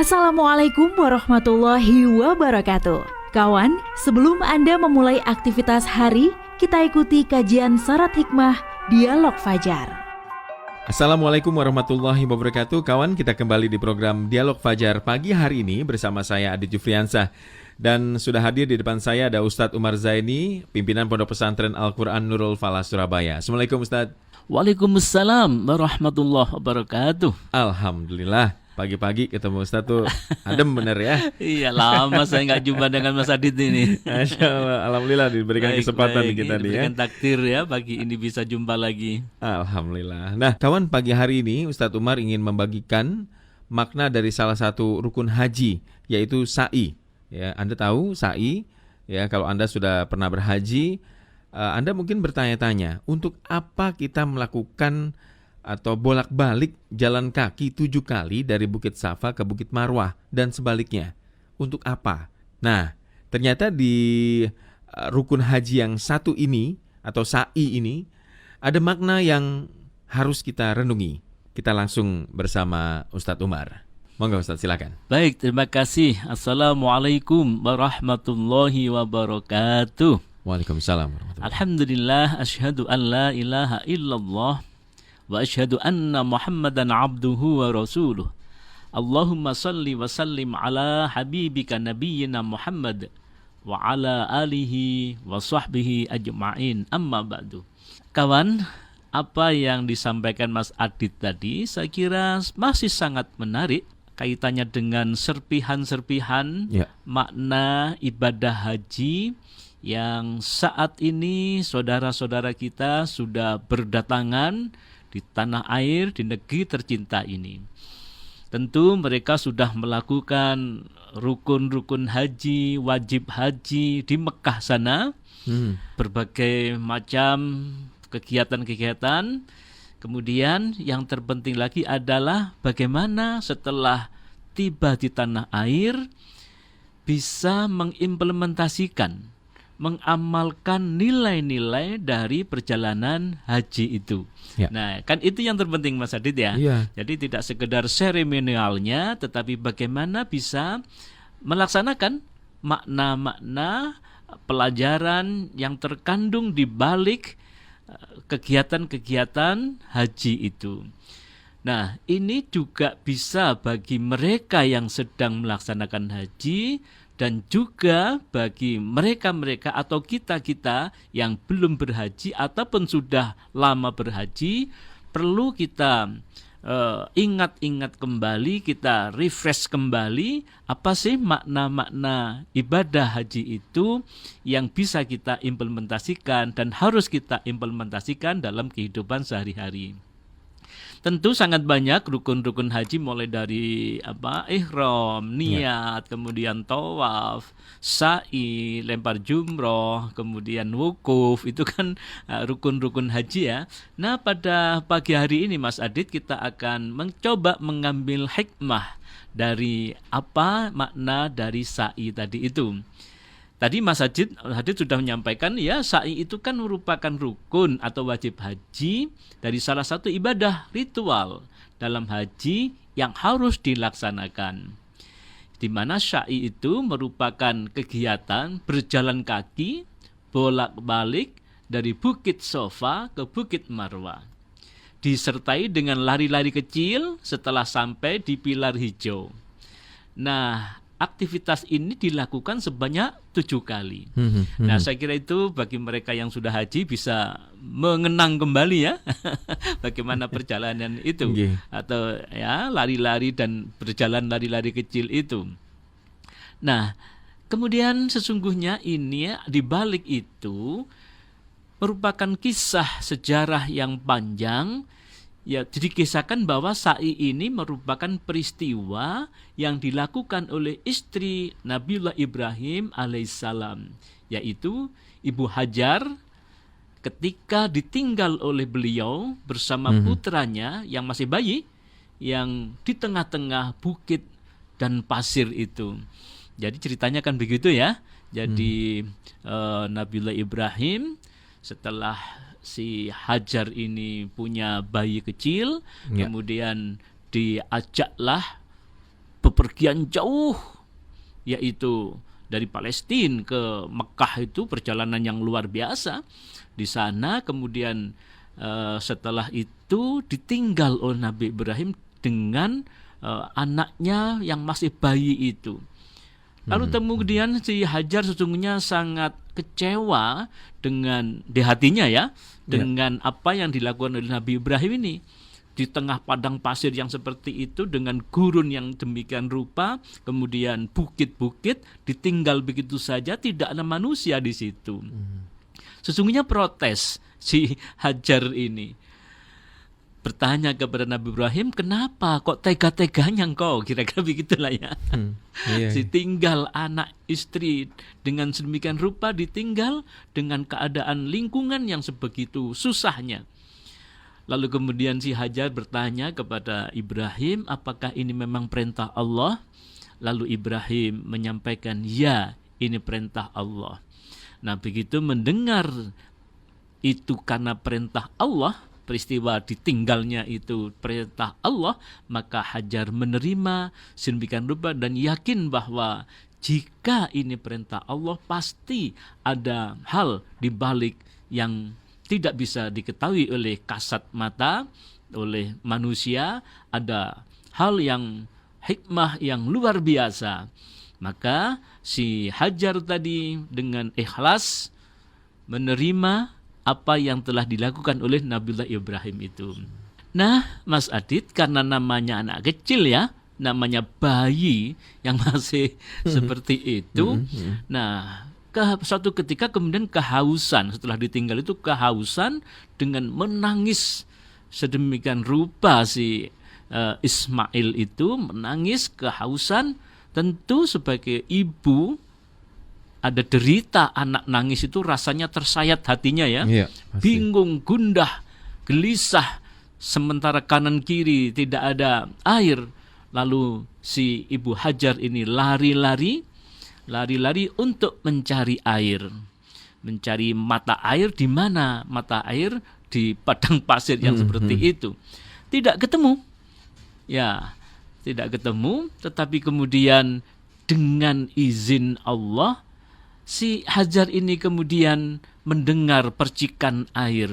Assalamualaikum warahmatullahi wabarakatuh. Kawan, sebelum Anda memulai aktivitas hari, kita ikuti kajian syarat hikmah Dialog Fajar. Assalamualaikum warahmatullahi wabarakatuh. Kawan, kita kembali di program Dialog Fajar pagi hari ini bersama saya Adit Jufriansah. Dan sudah hadir di depan saya ada Ustadz Umar Zaini, pimpinan Pondok Pesantren Al-Quran Nurul Falah Surabaya. Assalamualaikum Ustadz. Waalaikumsalam warahmatullahi wabarakatuh. Alhamdulillah, pagi-pagi ketemu Ustadz tuh adem bener ya. Iya, lama saya nggak jumpa dengan Mas Adit ini. Masya Allah, alhamdulillah diberikan kesempatan kita nih ya. Diberikan takdir ya, pagi ini bisa jumpa lagi. Alhamdulillah. Nah kawan, pagi hari ini Ustadz Umar ingin membagikan makna dari salah satu rukun haji, yaitu sa'i. Ya, Anda tahu sa'i, ya kalau Anda sudah pernah berhaji, Anda mungkin bertanya-tanya, untuk apa kita melakukan atau bolak-balik jalan kaki 7 kali dari Bukit Safa ke Bukit Marwah dan sebaliknya? Untuk apa? Nah, ternyata di rukun haji yang satu ini atau sa'i ini ada makna yang harus kita renungi. Kita langsung bersama Ustadz Umar. Monggo Ustadz, silakan. Baik, terima kasih. Assalamualaikum warahmatullahi wabarakatuh. Waalaikumsalam warahmatullahi wabarakatuh. Alhamdulillah, asyhadu an la ilaha illallah wa asyhadu anna Muhammadan abduhu wa rasuluh. Allahumma salli wa sallim ala habibika nabiyyina Muhammad wa ala alihi wa sahbihi ajma'in. Amma ba'du. Kawan, apa yang disampaikan Mas Adit tadi saya kira masih sangat menarik kaitannya dengan serpihan-serpihan makna ibadah haji yang saat ini saudara-saudara kita sudah berdatangan di tanah air, di negeri tercinta ini. Tentu mereka sudah melakukan rukun-rukun haji, wajib haji di Mekah sana, berbagai macam kegiatan-kegiatan. Kemudian yang terpenting lagi adalah bagaimana setelah tiba di tanah air bisa mengimplementasikan, mengamalkan nilai-nilai dari perjalanan haji itu. Ya. Nah, kan itu yang terpenting Mas Adit ya. Jadi tidak sekedar seremonialnya, tetapi bagaimana bisa melaksanakan makna-makna pelajaran yang terkandung di balik kegiatan-kegiatan haji itu. Nah, ini juga bisa bagi mereka yang sedang melaksanakan haji dan juga bagi mereka-mereka atau kita-kita yang belum berhaji ataupun sudah lama berhaji, perlu kita ingat-ingat kembali, kita refresh kembali apa sih makna-makna ibadah haji itu yang bisa kita implementasikan dan harus kita implementasikan dalam kehidupan sehari-hari. Tentu sangat banyak rukun-rukun haji mulai dari ihram, niat, kemudian tawaf, sa'i, lempar jumroh, kemudian wukuf, itu kan rukun-rukun haji ya. Nah, pada pagi hari ini Mas Adit kita akan mencoba mengambil hikmah dari apa makna dari sa'i tadi itu. Tadi Mas Adit sudah menyampaikan ya, sa'i itu kan merupakan rukun atau wajib haji dari salah satu ibadah ritual dalam haji yang harus dilaksanakan. Di mana sa'i itu merupakan kegiatan berjalan kaki bolak-balik dari Bukit Safa ke Bukit Marwah. Disertai dengan lari-lari kecil setelah sampai di pilar hijau. Nah, aktivitas ini dilakukan sebanyak 7 kali. Nah, saya kira itu bagi mereka yang sudah haji bisa mengenang kembali ya bagaimana perjalanan itu atau ya lari-lari dan berjalan lari-lari kecil itu. Nah, kemudian sesungguhnya ini di balik itu merupakan kisah sejarah yang panjang. Ya, dikisahkan bahwa sa'i ini merupakan peristiwa yang dilakukan oleh istri Nabiullah Ibrahim alaihissalam, yaitu Ibu Hajar ketika ditinggal oleh beliau bersama putranya yang masih bayi yang di tengah-tengah bukit dan pasir itu. Jadi ceritanya kan begitu ya. Jadi Nabiullah Ibrahim setelah si Hajar ini punya bayi kecil, kemudian diajaklah bepergian jauh, yaitu dari Palestina ke Mekah, itu perjalanan yang luar biasa. Di sana kemudian setelah itu ditinggal oleh Nabi Ibrahim dengan anaknya yang masih bayi itu. Lalu kemudian si Hajar sesungguhnya sangat kecewa dengan di hatinya ya, dengan apa yang dilakukan oleh Nabi Ibrahim ini. Di tengah padang pasir yang seperti itu, dengan gurun yang demikian rupa, kemudian bukit-bukit, ditinggal begitu saja, tidak ada manusia di situ. Sesungguhnya protes si Hajar ini, bertanya kepada Nabi Ibrahim, kenapa kok tega-teganya engkau? Kira-kira begitulah ya. Ditinggal anak istri dengan sedemikian rupa, ditinggal dengan keadaan lingkungan yang sebegitu susahnya. Lalu kemudian si Hajar bertanya kepada Ibrahim, apakah ini memang perintah Allah? Lalu Ibrahim menyampaikan, ya, ini perintah Allah. Nah, begitu mendengar itu karena perintah Allah, peristiwa ditinggalnya itu perintah Allah, maka Hajar menerima sedemikian rupa dan yakin bahwa jika ini perintah Allah, pasti ada hal di balik yang tidak bisa diketahui oleh kasat mata, oleh manusia, ada hal yang hikmah yang luar biasa. Maka si Hajar tadi dengan ikhlas menerima apa yang telah dilakukan oleh Nabiullah Ibrahim itu. Nah, Mas Adit, karena namanya anak kecil ya, namanya bayi yang masih seperti itu. Nah, suatu ketika kemudian kehausan, setelah ditinggal itu kehausan, dengan menangis sedemikian rupa si Ismail itu menangis kehausan. Tentu sebagai ibu, ada derita anak nangis itu rasanya tersayat hatinya ya. Bingung, gundah, gelisah, sementara kanan kiri tidak ada air. Lalu si Ibu Hajar ini lari-lari untuk mencari air. Mencari mata air. Di mana mata air? Di padang pasir yang seperti itu. Tidak ketemu. Ya, tidak ketemu, tetapi kemudian dengan izin Allah, si Hajar ini kemudian mendengar percikan air.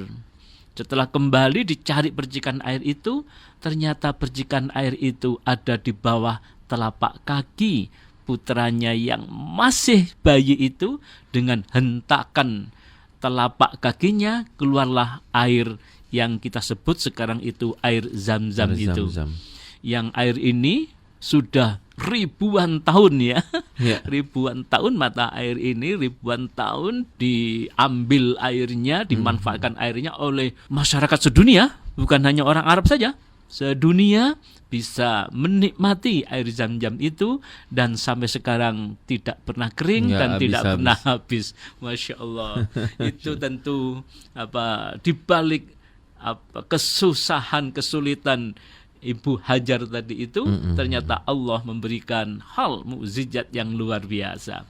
Setelah kembali dicari percikan air itu, ternyata percikan air itu ada di bawah telapak kaki putranya yang masih bayi itu. Dengan hentakan telapak kakinya keluarlah air yang kita sebut sekarang itu air Zam-Zam itu. Yang air ini sudah ribuan tahun ya. Ribuan tahun mata air ini, ribuan tahun diambil airnya, dimanfaatkan airnya oleh masyarakat sedunia, bukan hanya orang Arab saja. Sedunia bisa menikmati air Zam-Zam itu, dan sampai sekarang tidak pernah kering dan tidak pernah habis. Masya Allah. Itu tentu dibalik kesusahan, kesulitan Ibu Hajar tadi itu, ternyata Allah memberikan hal mukjizat yang luar biasa.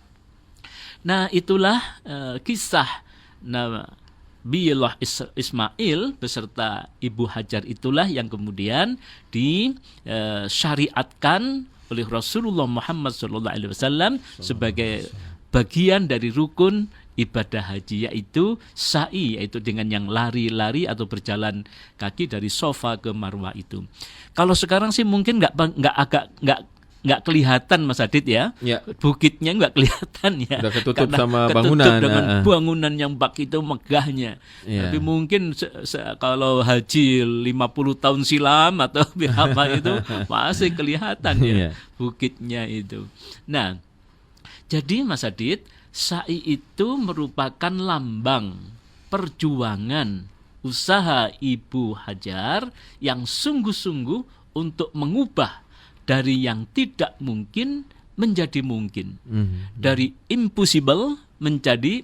Nah, itulah kisah Nabiullah Ismail beserta Ibu Hajar itulah yang kemudian disyariatkan oleh Rasulullah Muhammad SAW sebagai bagian dari rukun ibadah haji, yaitu sa'i, yaitu dengan yang lari-lari atau berjalan kaki dari Safa ke Marwah itu. Kalau sekarang sih mungkin nggak kelihatan Mas Adit ya. Bukitnya nggak kelihatan ya. Udah ketutup sama bangunan. Dengan bangunan yang begitu megahnya. Tapi mungkin kalau haji 50 tahun silam atau berapa itu masih kelihatan ya bukitnya itu. Nah, jadi Mas Adit, sa'i itu merupakan lambang perjuangan usaha Ibu Hajar yang sungguh-sungguh untuk mengubah dari yang tidak mungkin menjadi mungkin. Dari impossible menjadi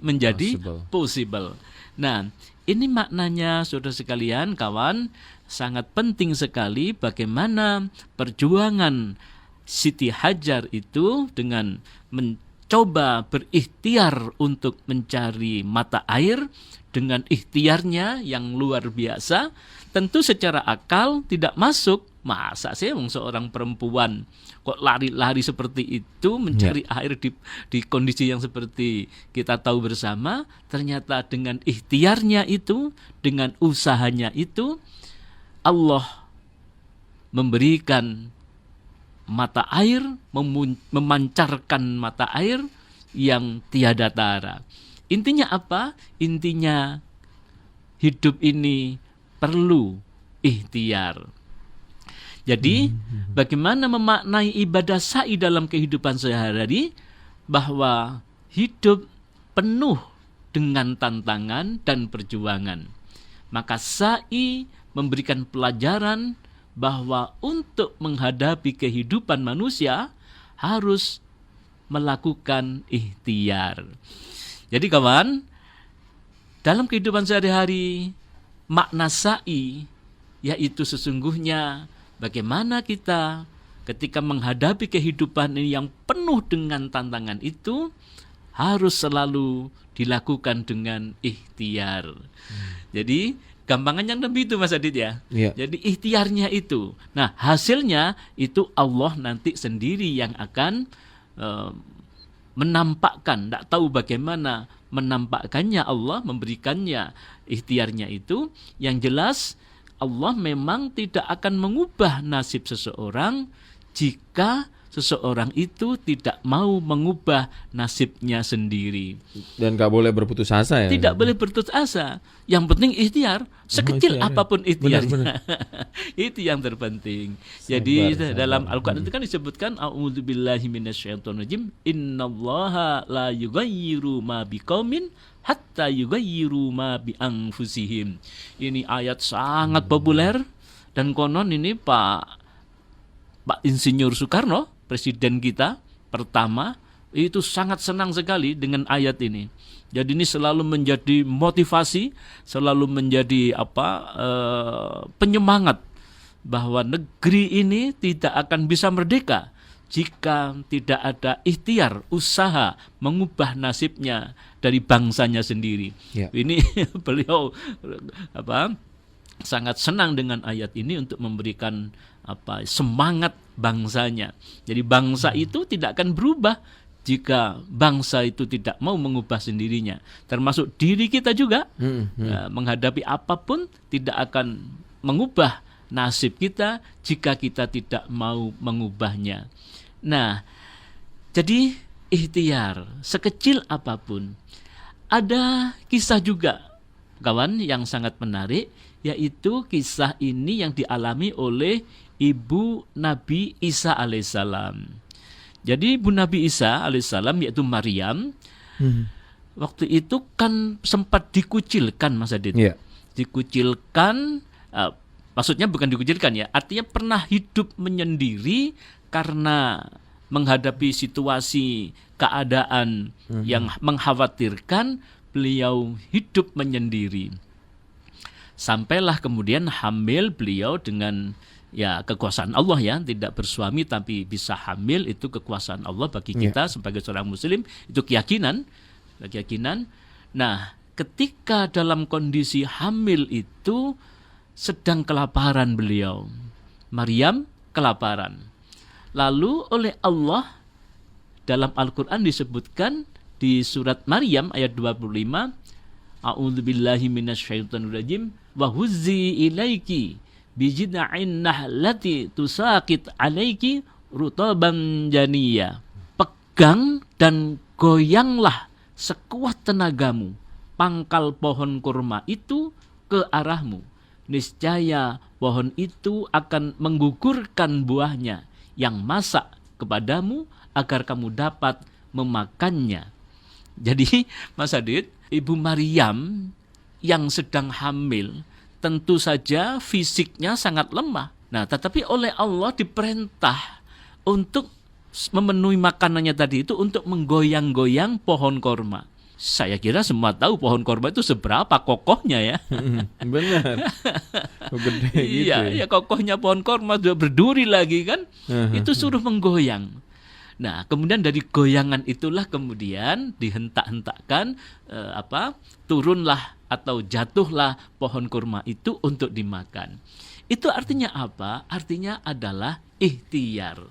possible. Nah, ini maknanya saudara sekalian, kawan, sangat penting sekali bagaimana perjuangan Siti Hajar itu dengan mencoba berikhtiar untuk mencari mata air dengan ikhtiarnya yang luar biasa. Tentu secara akal tidak masuk Masa sih seorang perempuan kok lari-lari seperti itu mencari air di kondisi yang seperti kita tahu bersama. Ternyata dengan ikhtiarnya itu, dengan usahanya itu, Allah memberikan mata air, memancarkan mata air yang tiada tara. Intinya apa? Intinya hidup ini perlu ikhtiar. Jadi bagaimana memaknai ibadah sa'i dalam kehidupan sehari-hari? Bahwa hidup penuh dengan tantangan dan perjuangan. Maka sa'i memberikan pelajaran bahwa untuk menghadapi kehidupan manusia harus melakukan ikhtiar. Jadi kawan, dalam kehidupan sehari-hari, makna sa'i yaitu sesungguhnya bagaimana kita ketika menghadapi kehidupan ini yang penuh dengan tantangan itu harus selalu dilakukan dengan ikhtiar. Jadi gampangannya lebih itu Mas Adit ya. Jadi ikhtiarnya itu. Nah hasilnya itu Allah nanti sendiri yang akan menampakkan. Tidak tahu bagaimana menampakkannya Allah, memberikannya ikhtiarnya itu. Yang jelas Allah memang tidak akan mengubah nasib seseorang jika seseorang itu tidak mau mengubah nasibnya sendiri. Dan gak boleh berputus asa ya? Tidak boleh berputus asa. Yang penting ikhtiar, sekecil apapun ikhtiarnya. Itu yang terpenting. Jadi dalam Al-Quran itu kan disebutkan a'udzubillahi minasyaitonirrajim, innallaha la yughayyiru ma biqaumin hatta yughayyiru ma bi anfusihim. Ini ayat sangat populer dan konon ini Pak Insinyur Soekarno, presiden kita pertama, itu sangat senang sekali dengan ayat ini. Jadi ini selalu menjadi motivasi, selalu menjadi penyemangat bahwa negeri ini tidak akan bisa merdeka jika tidak ada ikhtiar, usaha mengubah nasibnya dari bangsanya sendiri. Ini beliau sangat senang dengan ayat ini untuk memberikan semangat bangsanya. Jadi bangsa itu tidak akan berubah jika bangsa itu tidak mau mengubah sendirinya. Termasuk diri kita juga menghadapi apapun tidak akan mengubah nasib kita jika kita tidak mau mengubahnya. Nah, jadi ikhtiar sekecil apapun. Ada kisah juga kawan yang sangat menarik, yaitu kisah ini yang dialami oleh ibu Nabi Isa alaihissalam. Jadi ibu Nabi Isa alaihissalam yaitu Maryam, waktu itu kan sempat dikucilkan Mas Adit. Dikucilkan, maksudnya bukan dikucilkan ya, artinya pernah hidup menyendiri karena menghadapi situasi keadaan yang mengkhawatirkan. Beliau hidup menyendiri. Sampailah kemudian hamil beliau dengan kekuasaan Allah ya, tidak bersuami tapi bisa hamil, itu kekuasaan Allah bagi kita sebagai seorang muslim, itu keyakinan. Nah, ketika dalam kondisi hamil itu sedang kelaparan beliau. Maryam kelaparan. Lalu oleh Allah dalam Al-Qur'an disebutkan di surat Maryam ayat 25, a'udzubillahi minasyaitonirrajim, wa huzzi ilaiki bijid'in nahlati tusaqit alaiki rutaban janiyya. Pegang dan goyanglah sekuat tenagamu pangkal pohon kurma itu ke arahmu. Niscaya pohon itu akan menggugurkan buahnya yang masak kepadamu agar kamu dapat memakannya. Jadi Mas Adit, Ibu Maryam yang sedang hamil tentu saja fisiknya sangat lemah. Nah, tetapi oleh Allah diperintah untuk memenuhi makanannya tadi itu untuk menggoyang-goyang pohon korma. Saya kira semua tahu pohon korma itu seberapa kokohnya ya. Benar. Gede gitu. Iya, kokohnya pohon korma sudah berduri lagi kan. Itu suruh menggoyang. Nah, kemudian dari goyangan itulah kemudian dihentak-hentakkan turunlah atau jatuhlah pohon kurma itu untuk dimakan. Itu artinya apa? Artinya adalah ikhtiar.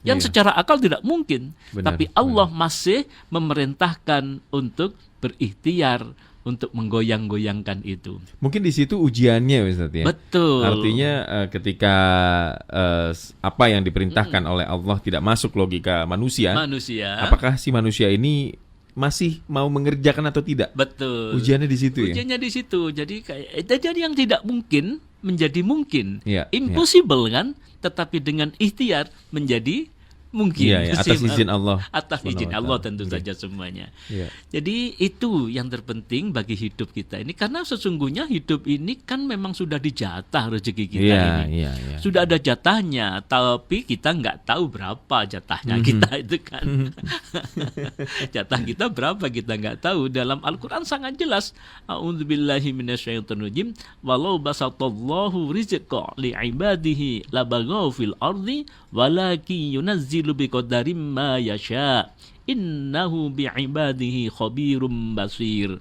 Yang Iya. secara akal tidak mungkin. Benar, Tapi Allah masih memerintahkan untuk berikhtiar, untuk menggoyang-goyangkan itu. Mungkin di situ ujiannya Ustaz ya. Betul. Artinya ketika apa yang diperintahkan oleh Allah tidak masuk logika manusia, apakah si manusia ini masih mau mengerjakan atau tidak? Betul. Ujiannya di situ ya. Ujiannya di situ. Jadi jadi yang tidak mungkin menjadi mungkin. Iya, Impossible kan? Tetapi dengan ikhtiar menjadi mungkin. Iya, atas izin Allah. Atas izin Allah tentu saja semuanya. Iya. Jadi itu yang terpenting bagi hidup kita ini, karena sesungguhnya hidup ini kan memang sudah dijatah rezeki kita ini. Iya. Sudah ada jatahnya, tapi kita nggak tahu berapa jatahnya kita itu kan. Jatah kita berapa kita nggak tahu. Dalam Al-Quran sangat jelas. A'udzubillahi minasyaitonirrajim. Walau basatallahu rizqa li'ibadihi labaghaw fil ardi walaki yunazzilu biqadarim ma yasha. Innahu bi'ibadihi khabirum basir.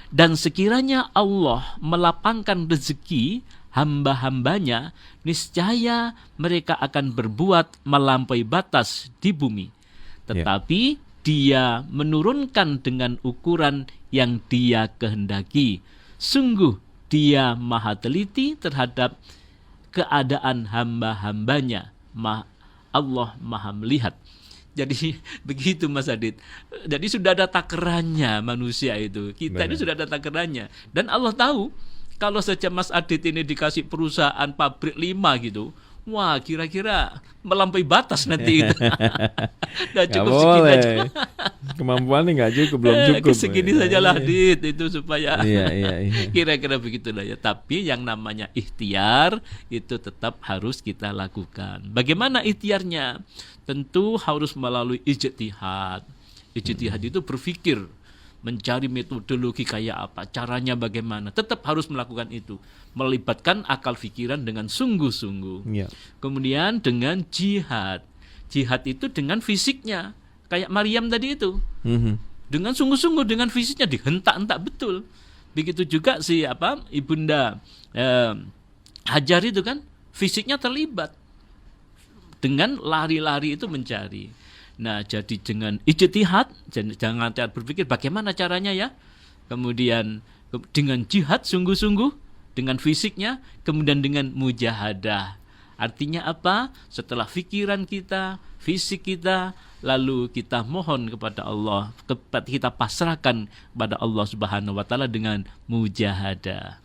Dan sekiranya Allah melapangkan rezeki hamba-hambanya, niscaya mereka akan berbuat melampaui batas di bumi. Tetapi Dia menurunkan dengan ukuran yang Dia kehendaki. Sungguh Dia maha teliti terhadap keadaan hamba-hambanya. Allah maha melihat. Jadi begitu Mas Adit. Jadi sudah ada takarannya manusia itu. Kita ini sudah ada takarannya. Dan Allah tahu kalau saja Mas Adit ini dikasih perusahaan pabrik 5 gitu, wah kira-kira melampaui batas nanti itu. Nggak cukup segini aja. Kemampuannya nggak cukup, belum cukup. Segini sajalah Dit itu supaya Iya. kira-kira begitulah ya. Tapi yang namanya ikhtiar itu tetap harus kita lakukan. Bagaimana ikhtiarnya? Tentu harus melalui ijtihad. Ijtihad itu berpikir, mencari metodologi kayak apa, caranya bagaimana. Tetap harus melakukan itu. Melibatkan akal pikiran dengan sungguh-sungguh. Iya. Kemudian dengan jihad. Jihad itu dengan fisiknya. Kayak Maryam tadi itu. Dengan sungguh-sungguh, dengan fisiknya dihentak-hentak betul. Begitu juga si Ibunda Hajar itu kan fisiknya terlibat. Dengan lari-lari itu mencari. Nah, jadi dengan ijtihad, jangan berpikir bagaimana caranya ya. Kemudian dengan jihad sungguh-sungguh, dengan fisiknya, kemudian dengan mujahadah. Artinya apa? Setelah pikiran kita, fisik kita, lalu kita mohon kepada Allah, kita pasrahkan kepada Allah Subhanahu wa taala dengan mujahadah.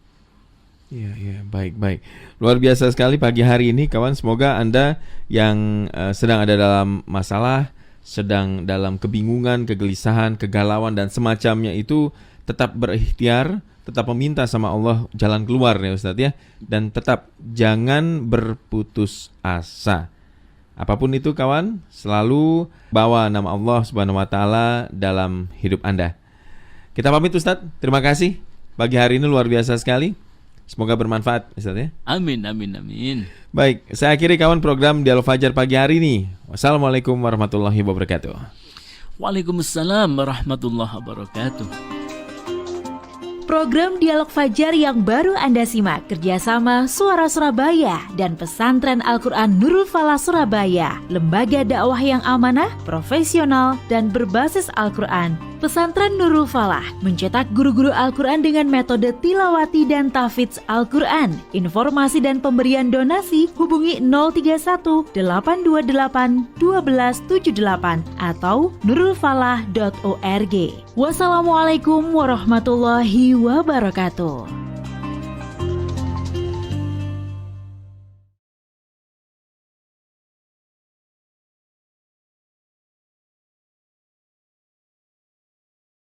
Iya, baik. Luar biasa sekali pagi hari ini kawan. Semoga Anda yang sedang ada dalam masalah, sedang dalam kebingungan, kegelisahan, kegalauan dan semacamnya itu tetap berikhtiar, tetap meminta sama Allah jalan keluar ya Ustadz ya. Dan tetap jangan berputus asa. Apapun itu kawan, selalu bawa nama Allah Subhanahu wa taala dalam hidup Anda. Kita pamit Ustadz. Terima kasih. Pagi hari ini luar biasa sekali. Semoga bermanfaat Ustaz ya. Amin. Baik, saya akhiri kawan program Dialog Fajar pagi hari ini. Wassalamualaikum warahmatullahi wabarakatuh. Waalaikumsalam warahmatullahi wabarakatuh. Program Dialog Fajar yang baru Anda simak kerjasama Suara Surabaya dan Pesantren Al-Quran Nurul Falah Surabaya, lembaga dakwah yang amanah, profesional, dan berbasis Al-Quran. Pesantren Nurul Falah mencetak guru-guru Al-Quran dengan metode tilawati dan tahfidz Al-Quran. Informasi dan pemberian donasi hubungi 031 828 1278 atau nurulfalah.org. Wassalamualaikum warahmatullahi wabarakatuh.